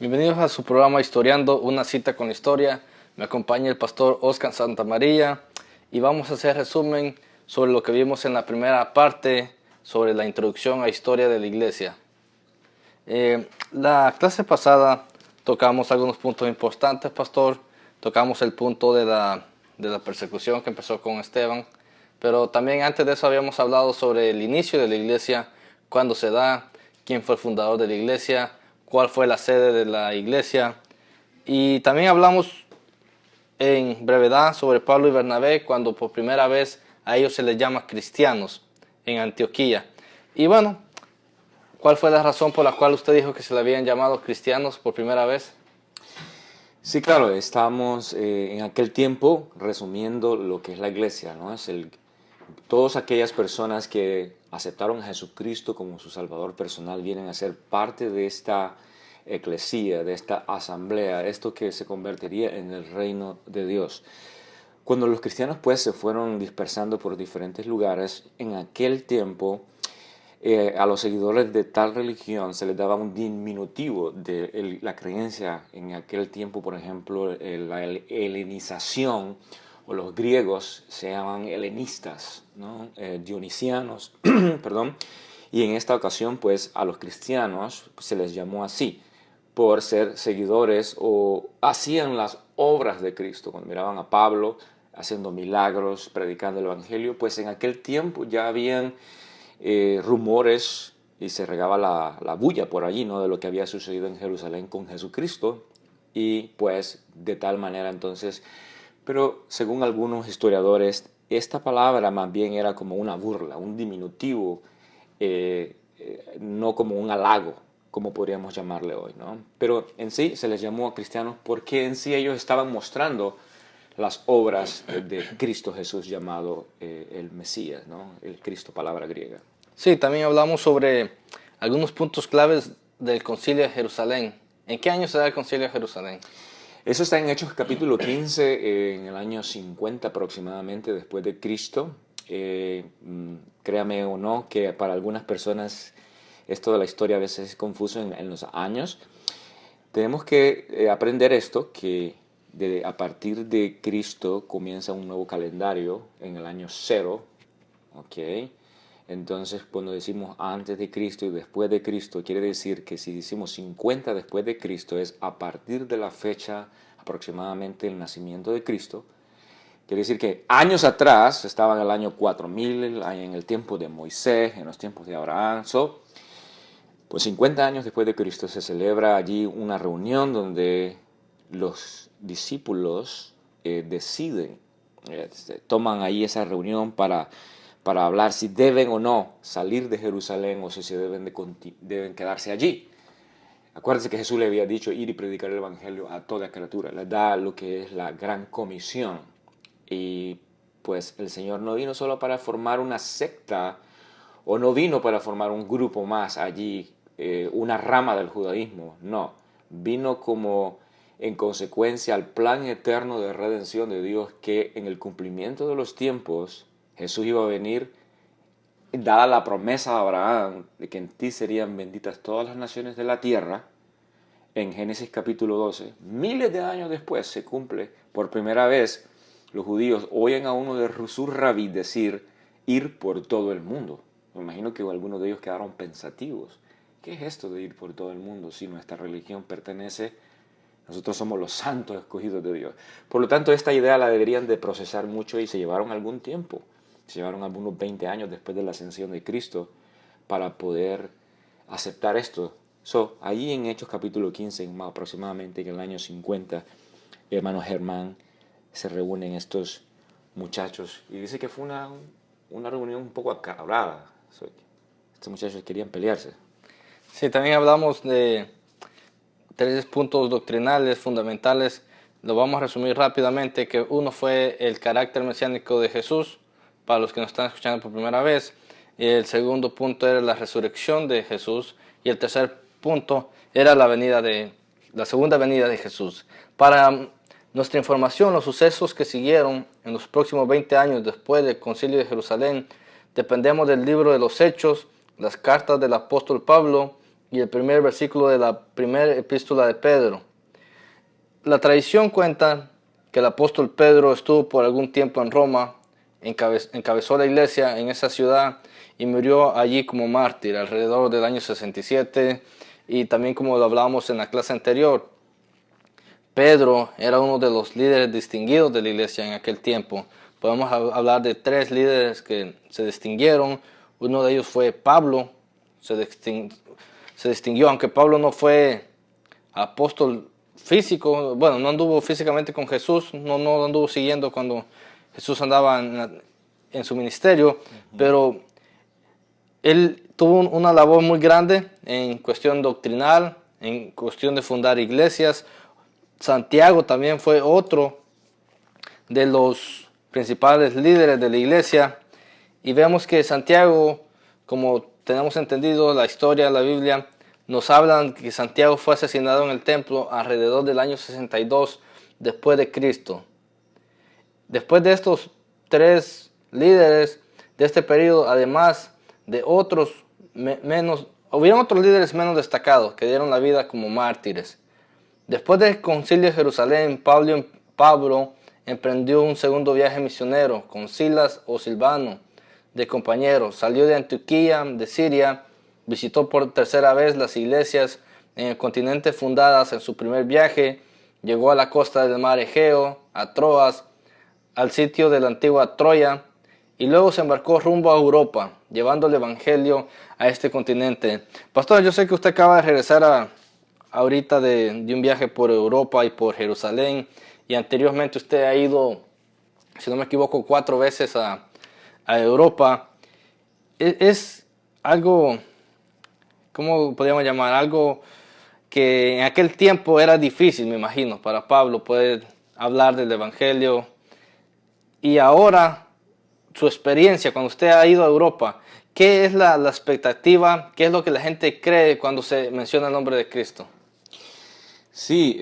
Bienvenidos a su programa Historiando, una cita con la historia. Me acompaña el pastor Oscar Santamaría y vamos a hacer resumen sobre lo que vimos en la primera parte sobre la introducción a historia de la iglesia. La clase pasada tocamos algunos puntos importantes, pastor. Tocamos el punto de la persecución que empezó con Esteban, pero también antes de eso habíamos hablado sobre el inicio de la iglesia, cuándo se da, quién fue el fundador de la iglesia, cuál fue la sede de la iglesia, y también hablamos en brevedad sobre Pablo y Bernabé cuando por primera vez a ellos se les llama cristianos en Antioquía. Y bueno, ¿cuál fue la razón por la cual usted dijo que se le habían llamado cristianos por primera vez? Sí, claro, estamos en aquel tiempo resumiendo lo que es la iglesia, ¿no? Todas aquellas personas que aceptaron a Jesucristo como su Salvador personal vienen a ser parte de esta eclesía, de esta asamblea, esto que se convertiría en el reino de Dios. Cuando los cristianos pues se fueron dispersando por diferentes lugares, en aquel tiempo a los seguidores de tal religión se les daba un diminutivo de la creencia en aquel tiempo. Por ejemplo, la helenización, o los griegos se llaman helenistas, ¿no? Dionisianos, perdón. Y en esta ocasión, pues, a los cristianos se les llamó así, por ser seguidores o hacían las obras de Cristo. Cuando miraban a Pablo haciendo milagros, predicando el evangelio, pues en aquel tiempo ya habían rumores y se regaba la bulla por allí, ¿no? De lo que había sucedido en Jerusalén con Jesucristo. Y pues de tal manera entonces, pero según algunos historiadores, esta palabra más bien era como una burla, un diminutivo, no como un halago, como podríamos llamarle hoy, ¿no? Pero en sí se les llamó a cristianos porque en sí ellos estaban mostrando las obras de Cristo Jesús, llamado el Mesías, ¿no? El Cristo, palabra griega. Sí, también hablamos sobre algunos puntos claves del Concilio de Jerusalén. ¿En qué año se da el Concilio de Jerusalén? Eso está en Hechos capítulo 15, en el año 50 aproximadamente después de Cristo. Créame o no, que para algunas personas esto de la historia a veces es confuso en los años. Tenemos que aprender esto, que a partir de Cristo comienza un nuevo calendario en el año 0, ¿ok? Entonces, cuando decimos antes de Cristo y después de Cristo, quiere decir que si decimos 50 después de Cristo, es a partir de la fecha aproximadamente del nacimiento de Cristo. Quiere decir que años atrás, estaba en el año 4000, en el tiempo de Moisés, en los tiempos de Abraham. Pues 50 años después de Cristo se celebra allí una reunión donde los discípulos deciden, toman ahí esa reunión para hablar si deben o no salir de Jerusalén o si se deben quedarse allí. Acuérdense que Jesús le había dicho ir y predicar el evangelio a toda criatura. Le da lo que es la gran comisión. Y pues el Señor no vino solo para formar una secta o no vino para formar un grupo más allí, una rama del judaísmo. No, vino como en consecuencia al plan eterno de redención de Dios, que en el cumplimiento de los tiempos Jesús iba a venir, dada la promesa de Abraham de que en ti serían benditas todas las naciones de la tierra. En Génesis capítulo 12, miles de años después se cumple por primera vez. Los judíos oyen a uno de sus rabí decir ir por todo el mundo. Me imagino que algunos de ellos quedaron pensativos. ¿Qué es esto de ir por todo el mundo si nuestra religión pertenece? Nosotros somos los santos escogidos de Dios. Por lo tanto, esta idea la deberían de procesar mucho y se llevaron algún tiempo. Se llevaron algunos 20 años después de la ascensión de Cristo para poder aceptar esto. Ahí en Hechos capítulo 15, aproximadamente en el año 50, hermano Germán, se reúnen estos muchachos y dice que fue una reunión un poco acabrada. Estos muchachos querían pelearse. Sí, también hablamos de 3 puntos doctrinales fundamentales. Lo vamos a resumir rápidamente, que uno fue el carácter mesiánico de Jesús, para los que nos están escuchando por primera vez. Y el segundo punto era la resurrección de Jesús. Y el tercer punto era la segunda venida de Jesús. Para nuestra información, los sucesos que siguieron en los próximos 20 años después del Concilio de Jerusalén, dependemos del libro de los Hechos, las cartas del apóstol Pablo y el primer versículo de la primera epístola de Pedro. La tradición cuenta que el apóstol Pedro estuvo por algún tiempo en Roma, encabezó la iglesia en esa ciudad y murió allí como mártir alrededor del año 67, y también, como lo hablábamos en la clase anterior, Pedro era uno de los líderes distinguidos de la iglesia en aquel tiempo. Podemos hablar de 3 líderes que se distinguieron. Uno de ellos fue Pablo, se distinguió, aunque Pablo no fue apóstol físico, bueno, no anduvo físicamente con Jesús, no anduvo siguiendo cuando Jesús andaba en su ministerio, pero él tuvo una labor muy grande en cuestión doctrinal, en cuestión de fundar iglesias. Santiago también fue otro de los principales líderes de la iglesia, y vemos que Santiago, como tenemos entendido la historia de la Biblia, nos hablan que Santiago fue asesinado en el templo alrededor del año 62 después de Cristo. Después de estos 3 líderes de este periodo, además de otros hubieron otros líderes menos destacados que dieron la vida como mártires. Después del concilio de Jerusalén, Pablo emprendió un segundo viaje misionero con Silas o Silvano de compañeros. Salió de Antioquía, de Siria, visitó por tercera vez las iglesias en el continente fundadas en su primer viaje, llegó a la costa del mar Egeo, a Troas, al sitio de la antigua Troya, y luego se embarcó rumbo a Europa, llevando el evangelio a este continente. Pastor, yo sé que usted acaba de regresar ahorita de un viaje por Europa y por Jerusalén, y anteriormente usted ha ido, si no me equivoco, 4 veces a Europa. Es algo, ¿cómo podríamos llamar? Algo que en aquel tiempo era difícil, me imagino, para Pablo poder hablar del evangelio. Y ahora, su experiencia cuando usted ha ido a Europa, ¿qué es la expectativa? ¿Qué es lo que la gente cree cuando se menciona el nombre de Cristo? Sí,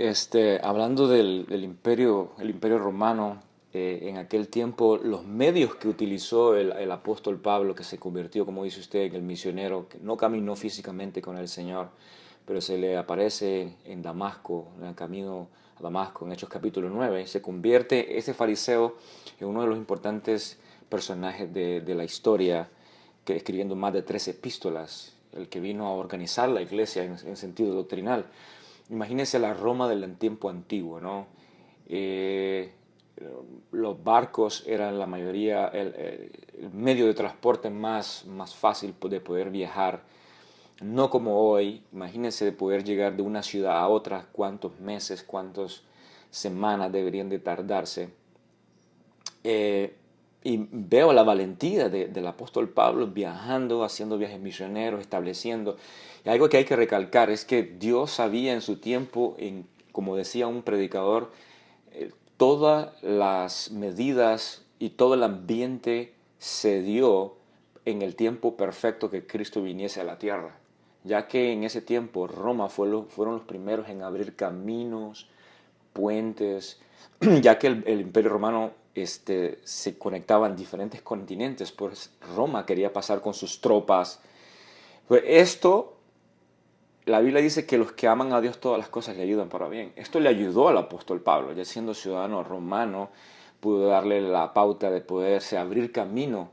hablando el imperio romano, en aquel tiempo los medios que utilizó el apóstol Pablo, que se convirtió, como dice usted, en el misionero, que no caminó físicamente con el Señor, pero se le aparece en Damasco, en el camino a Damasco, en Hechos capítulo 9, se convierte ese fariseo en uno de los importantes personajes de la historia, que escribiendo más de 3 epístolas, el que vino a organizar la iglesia en sentido doctrinal. Imagínense la Roma del tiempo antiguo, ¿no? Los barcos eran la mayoría el medio de transporte más fácil de poder viajar. No como hoy, imagínense de poder llegar de una ciudad a otra, cuántos meses, cuántas semanas deberían de tardarse. Y veo la valentía del apóstol Pablo viajando, haciendo viajes misioneros, estableciendo. Y algo que hay que recalcar es que Dios sabía en su tiempo, como decía un predicador, todas las medidas y todo el ambiente se dio en el tiempo perfecto que Cristo viniese a la tierra, ya que en ese tiempo Roma fueron los primeros en abrir caminos, puentes, ya que el Imperio Romano se conectaba en diferentes continentes, pues Roma quería pasar con sus tropas. Pues esto, la Biblia dice que los que aman a Dios todas las cosas le ayudan para bien. Esto le ayudó al apóstol Pablo, ya siendo ciudadano romano, pudo darle la pauta de poderse abrir camino.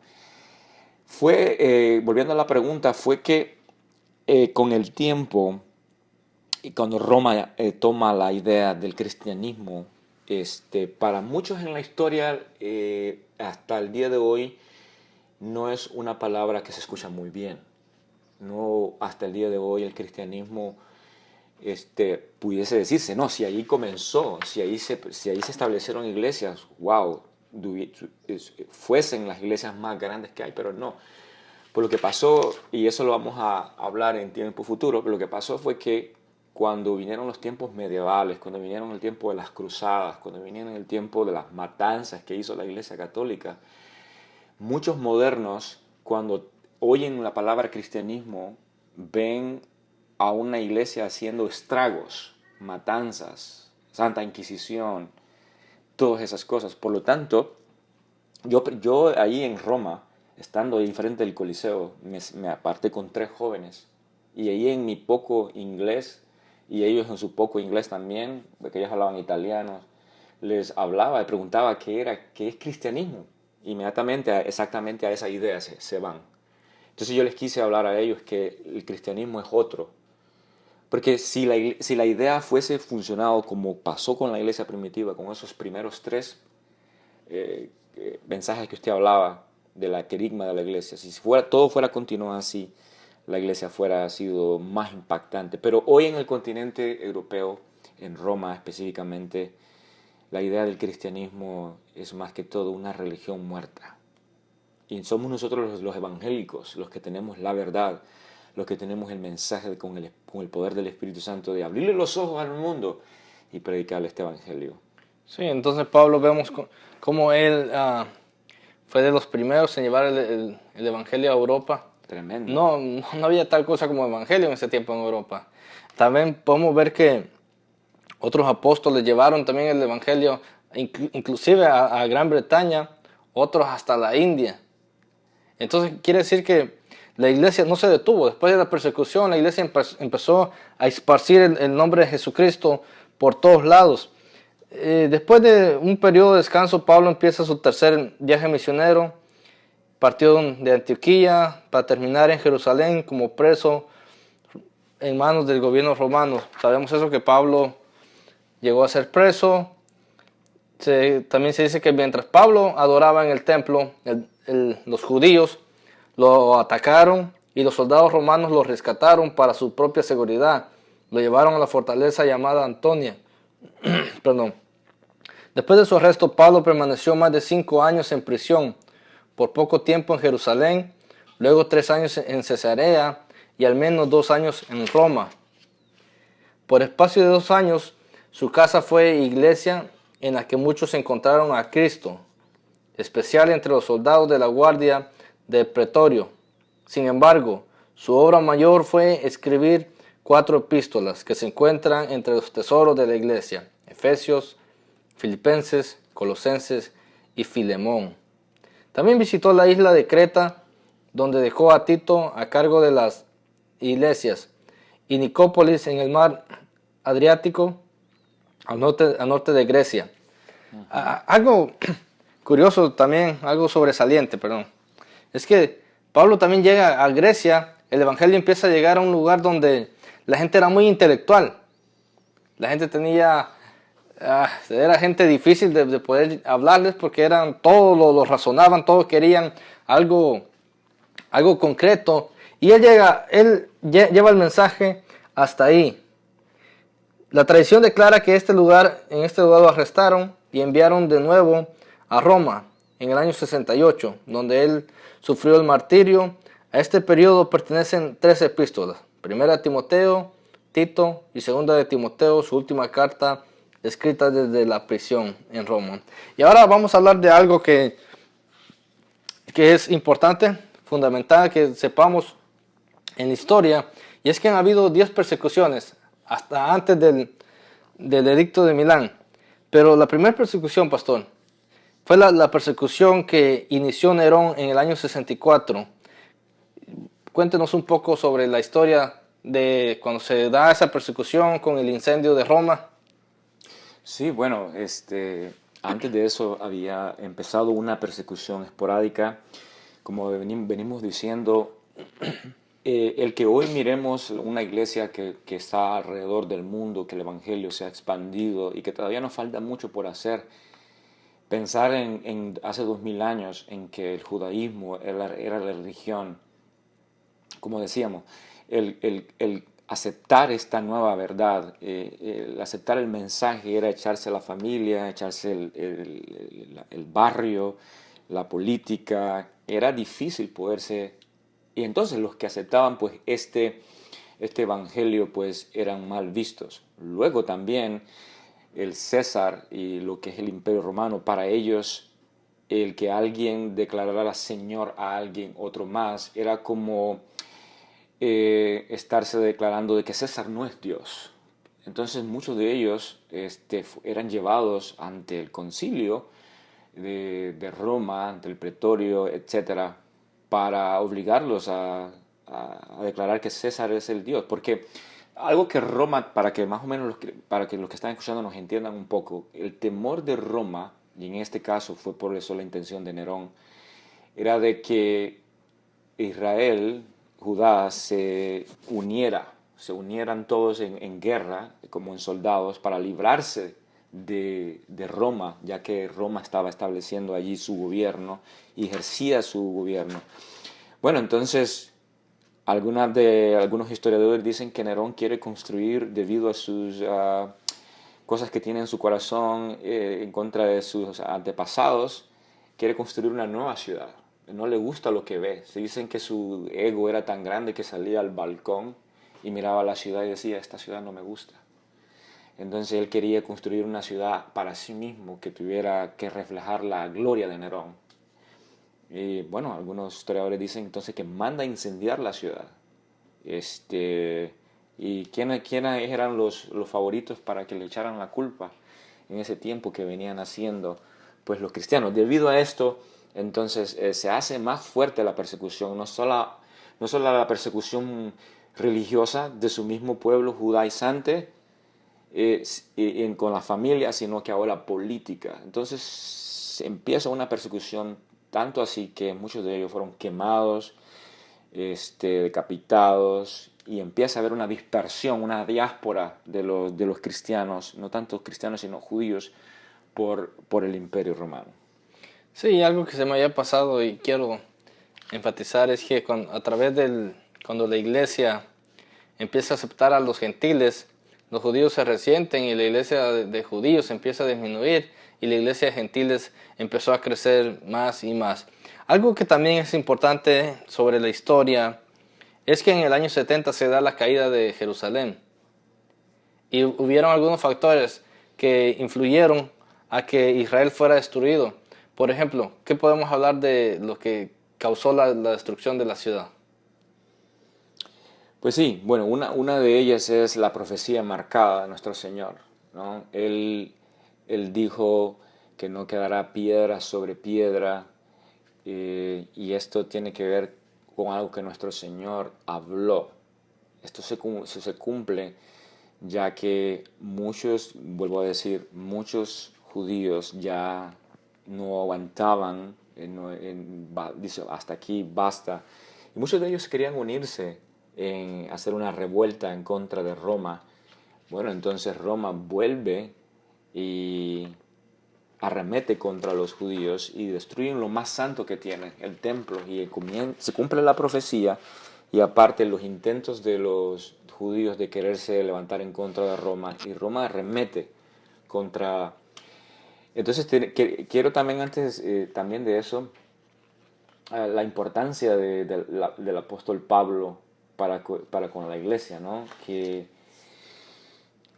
Volviendo a la pregunta, fue que con el tiempo, y cuando Roma toma la idea del cristianismo, para muchos en la historia, hasta el día de hoy, no es una palabra que se escucha muy bien. No, hasta el día de hoy el cristianismo pudiese decirse, no, si ahí comenzó, si ahí se establecieron iglesias, wow, fuesen las iglesias más grandes que hay, pero no. Por lo que pasó, y eso lo vamos a hablar en tiempo futuro, pero lo que pasó fue que cuando vinieron los tiempos medievales, cuando vinieron el tiempo de las cruzadas, cuando vinieron el tiempo de las matanzas que hizo la Iglesia Católica, muchos modernos, cuando oyen la palabra cristianismo, ven a una iglesia haciendo estragos, matanzas, Santa Inquisición, todas esas cosas. Por lo tanto, yo ahí en Roma, estando ahí frente del Coliseo, me aparté con 3 jóvenes Y ahí en mi poco inglés, y ellos en su poco inglés también, porque ellos hablaban italiano, les hablaba y preguntaba qué es cristianismo. Inmediatamente, exactamente a esa idea se van. Entonces yo les quise hablar a ellos que el cristianismo es otro. Porque si la idea fuese funcionado como pasó con la iglesia primitiva, con esos primeros tres mensajes que usted hablaba de la querigma de la iglesia, si todo fuera continuado así, la iglesia fuera sido más impactante. Pero hoy en el continente europeo, en Roma específicamente, la idea del cristianismo es más que todo una religión muerta. Y somos nosotros los evangélicos los que tenemos la verdad, los que tenemos el mensaje con el poder del Espíritu Santo de abrirle los ojos al mundo y predicarle este evangelio. Sí, entonces Pablo vemos cómo él fue de los primeros en llevar el evangelio a Europa. Tremendo. No había tal cosa como evangelio en ese tiempo en Europa. También podemos ver que otros apóstoles llevaron también el evangelio, inclusive a Gran Bretaña, otros hasta la India. Entonces quiere decir que la iglesia no se detuvo. Después de la persecución, la iglesia empezó a esparcir el nombre de Jesucristo por todos lados. Después de un periodo de descanso, Pablo empieza su tercer viaje misionero. Partió de Antioquía para terminar en Jerusalén como preso en manos del gobierno romano. Sabemos eso, que Pablo llegó a ser preso. También se dice que mientras Pablo adoraba en el templo, los judíos lo atacaron y los soldados romanos lo rescataron para su propia seguridad. Lo llevaron a la fortaleza llamada Antonia. Perdón. Después de su arresto, Pablo permaneció más de 5 años en prisión, por poco tiempo en Jerusalén, luego 3 años en Cesarea y al menos 2 años en Roma. Por espacio de 2 años, su casa fue iglesia en la que muchos encontraron a Cristo, especial entre los soldados de la guardia del pretorio. Sin embargo, su obra mayor fue escribir 4 epístolas que se encuentran entre los tesoros de la iglesia: Efesios, Filipenses, Colosenses y Filemón. También visitó la isla de Creta, donde dejó a Tito a cargo de las iglesias, y Nicópolis en el mar Adriático, al norte de Grecia. Algo curioso también, algo sobresaliente, perdón, es que Pablo también llega a Grecia. El evangelio empieza a llegar a un lugar donde la gente era muy intelectual. La gente era gente difícil de poder hablarles, porque todos lo razonaban, todos querían algo concreto. Y él lleva el mensaje hasta ahí. La tradición declara que en este lugar lo arrestaron y enviaron de nuevo a Roma en el año 68, donde él sufrió el martirio. A este periodo pertenecen 3 epístolas: Primera de Timoteo, Tito y Segunda de Timoteo, su última carta escrita desde la prisión en Roma. Y ahora vamos a hablar de algo que es importante, fundamental que sepamos en la historia, y es que han habido 10 persecuciones hasta antes del edicto de Milán. Pero la primera persecución, pastor, fue la persecución que inició Nerón en el año 64. Cuéntenos un poco sobre la historia de cuando se da esa persecución con el incendio de Roma. Sí, bueno, antes de eso había empezado una persecución esporádica, como venimos diciendo. El que hoy miremos una iglesia que está alrededor del mundo, que el evangelio se ha expandido y que todavía nos falta mucho por hacer. Pensar en hace 2000 años en que el judaísmo era la religión, como decíamos, el aceptar esta nueva verdad, el aceptar el mensaje era echarse a la familia, echarse el barrio, la política. Era difícil poderse. Y entonces los que aceptaban pues este evangelio pues eran mal vistos. Luego también el César y lo que es el Imperio Romano, para ellos el que alguien declarara Señor a alguien, otro más, era como estarse declarando de que César no es Dios. Entonces muchos de ellos eran llevados ante el concilio de Roma, ante el pretorio, etcétera, para obligarlos a a declarar que César es el Dios. Porque algo que Roma, para que más o menos para que los que están escuchando nos entiendan un poco, el temor de Roma, y en este caso fue por eso la intención de Nerón, era de que Israel, Judá, se unieran todos en guerra, como en soldados, para librarse de Roma, ya que Roma estaba estableciendo allí su gobierno y ejercía su gobierno. Bueno, entonces algunos historiadores dicen que Nerón quiere construir, debido a sus cosas que tiene en su corazón en contra de sus antepasados, quiere construir una nueva ciudad. No le gusta lo que ve. Se dicen que su ego era tan grande que salía al balcón y miraba la ciudad y decía, esta ciudad no me gusta. Entonces él quería construir una ciudad para sí mismo que tuviera que reflejar la gloria de Nerón. Y bueno, algunos historiadores dicen entonces que manda a incendiar la ciudad. ¿Y quiénes eran los favoritos para que le echaran la culpa en ese tiempo que venían haciendo? Pues los cristianos. Debido a esto, entonces se hace más fuerte la persecución, no solo la persecución religiosa de su mismo pueblo judaizante con la familia, sino que ahora política. Entonces empieza una persecución tanto así que muchos de ellos fueron quemados, decapitados, y empieza a haber una dispersión, una diáspora de los cristianos, no tanto cristianos sino judíos, por el Imperio Romano. Sí, algo que se me había pasado y quiero enfatizar es que cuando la iglesia empieza a aceptar a los gentiles, los judíos se resienten y la iglesia de judíos empieza a disminuir y la iglesia de gentiles empezó a crecer más y más. Algo que también es importante sobre la historia es que en el año 70 se da la caída de Jerusalén y hubieron algunos factores que influyeron a que Israel fuera destruido. Por ejemplo, ¿qué podemos hablar de lo que causó la destrucción de la ciudad? Pues sí, bueno, una de ellas es la profecía marcada de nuestro Señor, ¿no? Él dijo que no quedará piedra sobre piedra, y esto tiene que ver con algo que nuestro Señor habló. Esto se cumple ya que vuelvo a decir, muchos judíos ya no aguantaban, dice, hasta aquí basta. Y muchos de ellos querían unirse en hacer una revuelta en contra de Roma. Bueno, entonces Roma vuelve y arremete contra los judíos y destruyen lo más santo que tienen, el templo, y se cumple la profecía, y aparte los intentos de los judíos de quererse levantar en contra de Roma, y Roma arremete contra. Entonces quiero también antes también de eso la importancia del apóstol Pablo para con la iglesia, ¿no? Que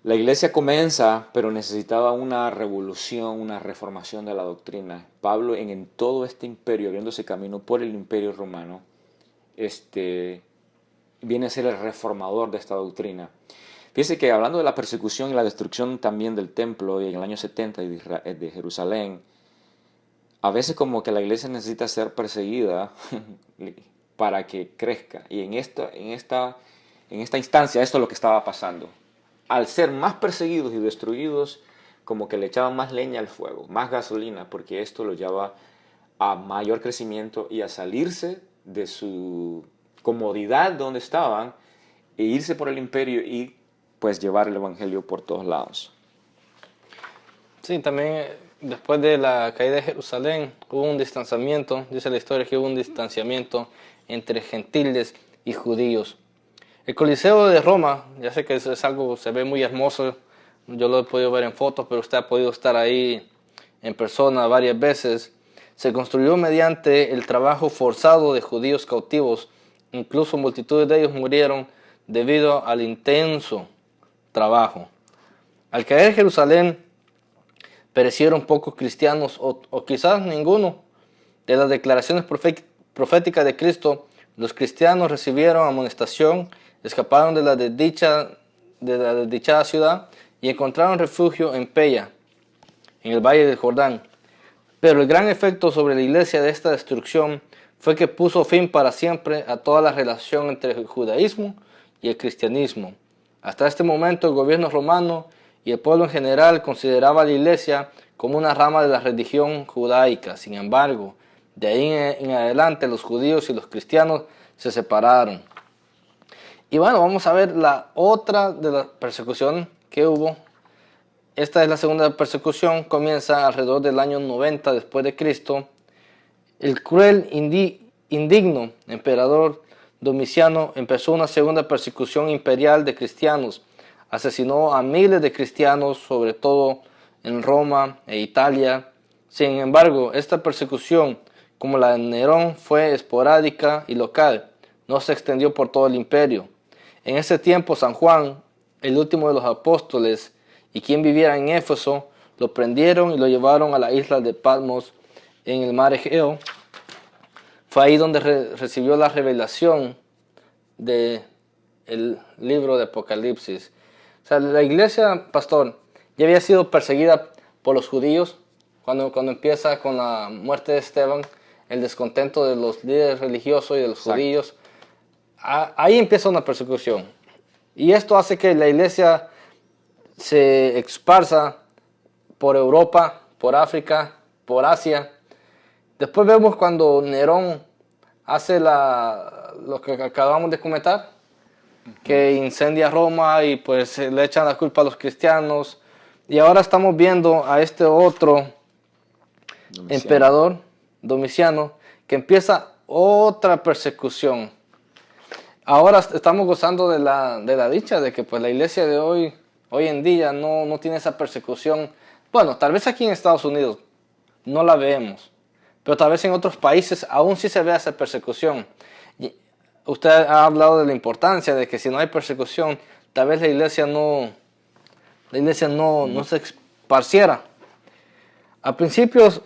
la iglesia comienza, pero necesitaba una revolución, una reformación de la doctrina. Pablo en todo este imperio, abriéndose camino por el imperio romano, viene a ser el reformador de esta doctrina. Fíjense que hablando de la persecución y la destrucción también del templo en el año 70 de Jerusalén, a veces como que la iglesia necesita ser perseguida para que crezca. Y en esta instancia esto es lo que estaba pasando. Al ser más perseguidos y destruidos, como que le echaban más leña al fuego, más gasolina, porque esto lo lleva a mayor crecimiento y a salirse de su comodidad donde estaban e irse por el imperio y pues llevar el evangelio por todos lados. Sí, también después de la caída de Jerusalén hubo un distanciamiento, dice la historia que hubo un distanciamiento entre gentiles y judíos. El Coliseo de Roma, ya sé que eso es algo, se ve muy hermoso, yo lo he podido ver en fotos, pero usted ha podido estar ahí en persona varias veces. Se construyó mediante el trabajo forzado de judíos cautivos, incluso multitudes de ellos murieron debido al intenso trabajo. Al caer Jerusalén, perecieron pocos cristianos o quizás ninguno. De las declaraciones proféticas de Cristo, los cristianos recibieron amonestación, escaparon de la desdichada ciudad y encontraron refugio en Peya, en el valle del Jordán. Pero el gran efecto sobre la iglesia de esta destrucción fue que puso fin para siempre a toda la relación entre el judaísmo y el cristianismo. Hasta este momento el gobierno romano y el pueblo en general consideraba a la iglesia como una rama de la religión judaica. Sin embargo, de ahí en adelante los judíos y los cristianos se separaron. Y bueno, vamos a ver la otra de la persecución que hubo. Esta es la segunda persecución, comienza alrededor del año 90 después de Cristo. El cruel, indigno emperador Domiciano empezó una segunda persecución imperial de cristianos. Asesinó a miles de cristianos, sobre todo en Roma e Italia. Sin embargo, esta persecución, como la de Nerón, fue esporádica y local. No se extendió por todo el imperio. En ese tiempo, San Juan, el último de los apóstoles, y quien viviera en Éfeso, lo prendieron y lo llevaron a la isla de Patmos en el mar Egeo. Fue ahí donde recibió la revelación del libro de Apocalipsis. O sea, la iglesia, pastor, ya había sido perseguida por los judíos cuando empieza con la muerte de Esteban, el descontento de los líderes religiosos y de los judíos. Ahí empieza una persecución. Y esto hace que la iglesia se esparza por Europa, por África, por Asia. Después vemos cuando Nerón hace lo que acabamos de comentar, que incendia Roma y pues le echan la culpa a los cristianos. Y ahora estamos viendo a este otro emperador, Domiciano, que empieza otra persecución. Ahora estamos gozando de la dicha de que pues la iglesia de hoy en día no tiene esa persecución. Bueno, tal vez aquí en Estados Unidos no la vemos, pero tal vez en otros países aún sí se ve esa persecución. Usted ha hablado de la importancia de que si no hay persecución, tal vez la iglesia no se esparciera. A principios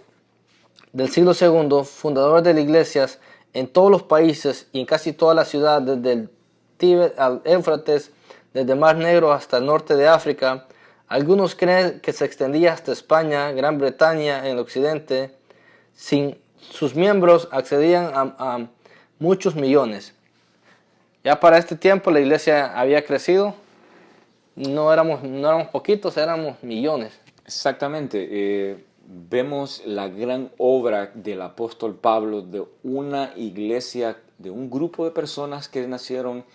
del siglo II, fundadores de las iglesias en todos los países y en casi toda la ciudad, desde el Tíbet al Éufrates, desde el Mar Negro hasta el norte de África. Algunos creen que se extendía hasta España, Gran Bretaña, en el occidente. Sus miembros accedían a muchos millones. Ya para este tiempo la iglesia había crecido. No éramos poquitos, éramos millones. Exactamente. Vemos la gran obra del apóstol Pablo, de una iglesia, de un grupo de personas que nacieron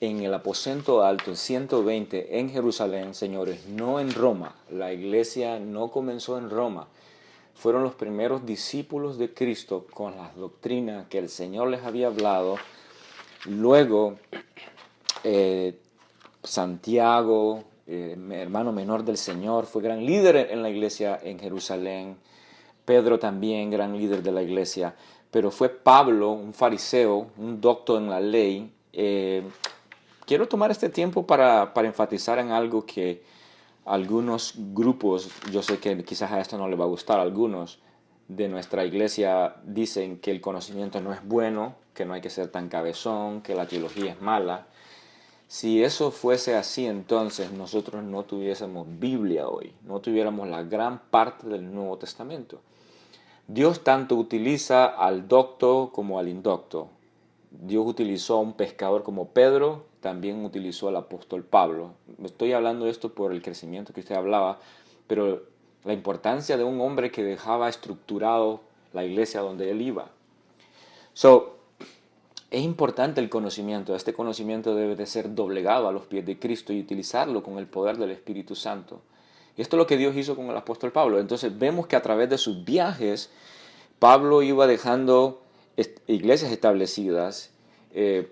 en el aposento alto, 120, en Jerusalén, señores, no en Roma. La iglesia no comenzó en Roma. Fueron los primeros discípulos de Cristo con las doctrinas que el Señor les había hablado. Luego, Santiago, hermano menor del Señor, fue gran líder en la iglesia en Jerusalén. Pedro también, gran líder de la iglesia. Pero fue Pablo, un fariseo, un doctor en la ley. Quiero tomar este tiempo para enfatizar en algo que algunos grupos, yo sé que quizás a esto no le va a gustar, algunos de nuestra iglesia dicen que el conocimiento no es bueno, que no hay que ser tan cabezón, que la teología es mala. Si eso fuese así, entonces nosotros no tuviésemos Biblia hoy, no tuviéramos la gran parte del Nuevo Testamento. Dios tanto utiliza al docto como al indocto. Dios utilizó a un pescador como Pedro, también utilizó al apóstol Pablo. Estoy hablando de esto por el crecimiento que usted hablaba, pero la importancia de un hombre que dejaba estructurado la iglesia donde él iba. Es importante el conocimiento. Este conocimiento debe de ser doblegado a los pies de Cristo y utilizarlo con el poder del Espíritu Santo. Y esto es lo que Dios hizo con el apóstol Pablo. Entonces vemos que a través de sus viajes, Pablo iba dejando iglesias establecidas.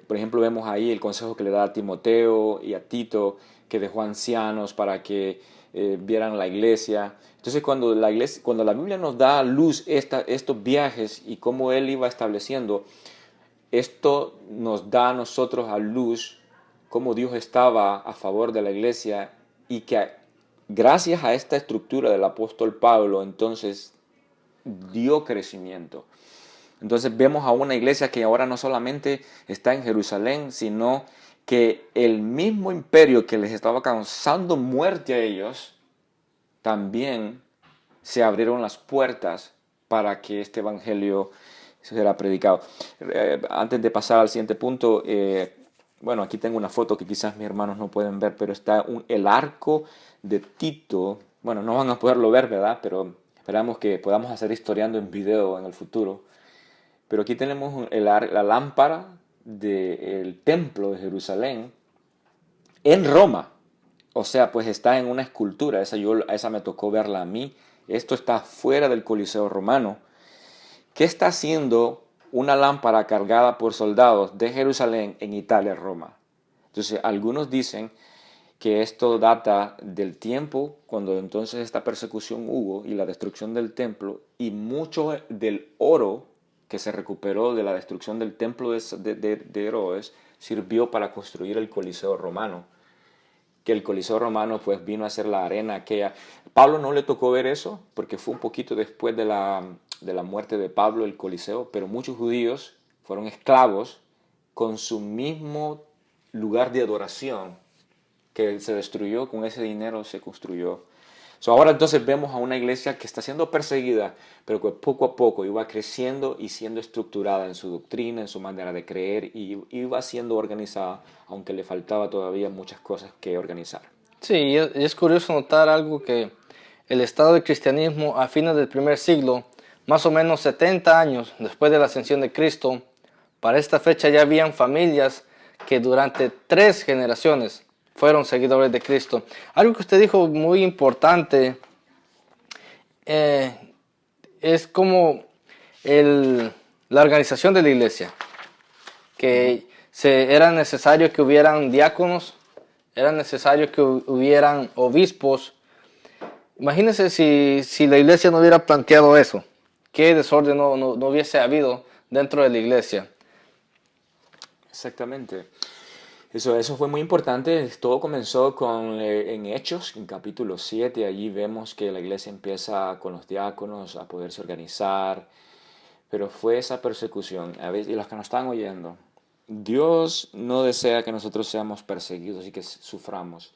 Por ejemplo, vemos ahí el consejo que le da a Timoteo y a Tito, que dejó ancianos para que vieran la iglesia. Entonces cuando la Biblia nos da a luz estos viajes y cómo él iba estableciendo, esto nos da a nosotros a luz cómo Dios estaba a favor de la iglesia y que gracias a esta estructura del apóstol Pablo, entonces dio crecimiento. Entonces vemos a una iglesia que ahora no solamente está en Jerusalén, sino que el mismo imperio que les estaba causando muerte a ellos, también se abrieron las puertas para que este evangelio será predicado. Antes de pasar al siguiente punto, bueno, aquí tengo una foto que quizás mis hermanos no pueden ver, pero está el arco de Tito. Bueno, no van a poderlo ver, ¿verdad? Pero esperamos que podamos hacer historiando en video en el futuro. Pero aquí tenemos la lámpara del templo de Jerusalén en Roma. O sea, pues está en una escultura. Esa me tocó verla a mí. Esto está fuera del Coliseo romano. ¿Qué está haciendo una lámpara cargada por soldados de Jerusalén en Italia, Roma? Entonces, algunos dicen que esto data del tiempo cuando entonces esta persecución hubo y la destrucción del templo, y mucho del oro que se recuperó de la destrucción del templo de Herodes sirvió para construir el Coliseo romano. Que el Coliseo romano pues vino a ser la arena aquella. Pablo no le tocó ver eso porque fue un poquito después de la muerte de Pablo el Coliseo, pero muchos judíos fueron esclavos con su mismo lugar de adoración que se destruyó, con ese dinero se construyó. Ahora entonces vemos a una iglesia que está siendo perseguida, pero que poco a poco iba creciendo y siendo estructurada en su doctrina, en su manera de creer, y iba siendo organizada, aunque le faltaba todavía muchas cosas que organizar. Sí, y es curioso notar algo, que el estado del cristianismo a fines del primer siglo, más o menos 70 años después de la ascensión de Cristo, para esta fecha ya habían familias que durante 3 generaciones fueron seguidores de Cristo. Algo que usted dijo muy importante es como la organización de la iglesia, que era necesario que hubieran diáconos, era necesario que hubieran obispos. Imagínense si la iglesia no hubiera planteado eso, qué desorden no hubiese habido dentro de la iglesia. Exactamente. Eso fue muy importante. Todo comenzó en Hechos, en capítulo 7. Allí vemos que la iglesia empieza con los diáconos a poderse organizar. Pero fue esa persecución. Y los que nos están oyendo, Dios no desea que nosotros seamos perseguidos y que suframos.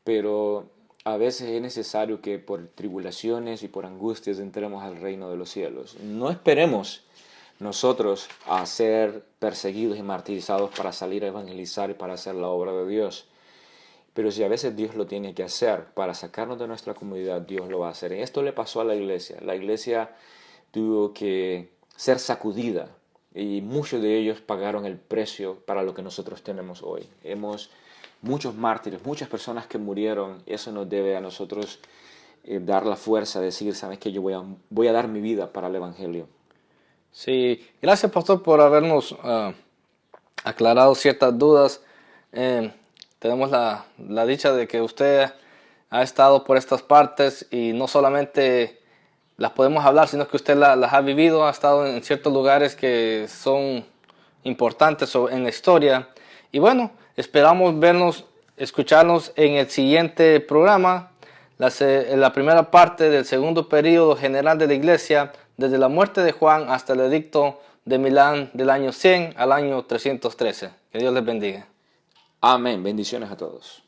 Pero a veces es necesario que por tribulaciones y por angustias entremos al reino de los cielos. No esperemos nosotros a ser perseguidos y martirizados para salir a evangelizar y para hacer la obra de Dios. Pero si a veces Dios lo tiene que hacer para sacarnos de nuestra comunidad, Dios lo va a hacer. Y esto le pasó a la iglesia. La iglesia tuvo que ser sacudida y muchos de ellos pagaron el precio para lo que nosotros tenemos hoy. Muchos mártires, muchas personas que murieron. Eso nos debe a nosotros dar la fuerza, decir, sabes que yo voy a dar mi vida para el evangelio. Sí, gracias pastor por habernos aclarado ciertas dudas. Tenemos la dicha de que usted ha estado por estas partes y no solamente las podemos hablar, sino que usted las ha vivido, ha estado en ciertos lugares que son importantes en la historia. Y bueno, esperamos escucharnos en el siguiente programa, la primera parte del segundo período general de la iglesia, desde la muerte de Juan hasta el edicto de Milán del año 100 al año 313. Que Dios les bendiga. Amén. Bendiciones a todos.